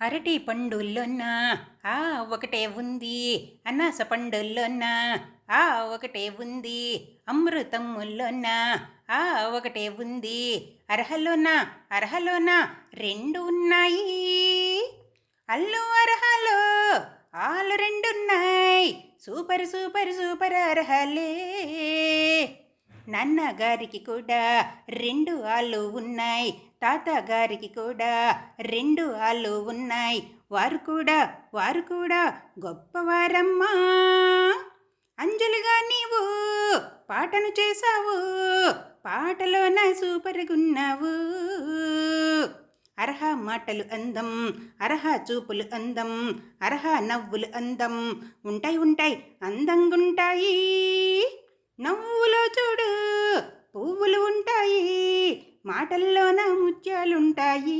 అరటి పండుల్లోన ఆ ఒకటే ఉంది, అనాస పండుల్లోన ఆ ఒకటే ఉంది, అమృతముల్లోన ఆ ఒకటే ఉంది, అర్హలోన అర్హలోన రెండు ఉన్నాయి. అల్లు అర్హలో ఆలు రెండున్నాయి, సూపర్ సూపర్ సూపర్ అర్హలే. నాన్నగారికి కూడా రెండు ఆళ్ళు ఉన్నాయి, తాతగారికి కూడా రెండు ఆళ్ళు ఉన్నాయి, వారు కూడా గొప్పవారమ్మా. అంజలిగా నీవు పాటను చేశావు, పాటలోన సూపర్గున్నావు. అర్హ మాటలు అందం, అర్హ చూపులు అందం, అర్హ నవ్వులు అందం, ఉంటాయి అందంగుంటాయి. నవ్వులో చూడు పువ్వులు ఉంటాయి, మాటల్లోన ముత్యాలుంటాయి.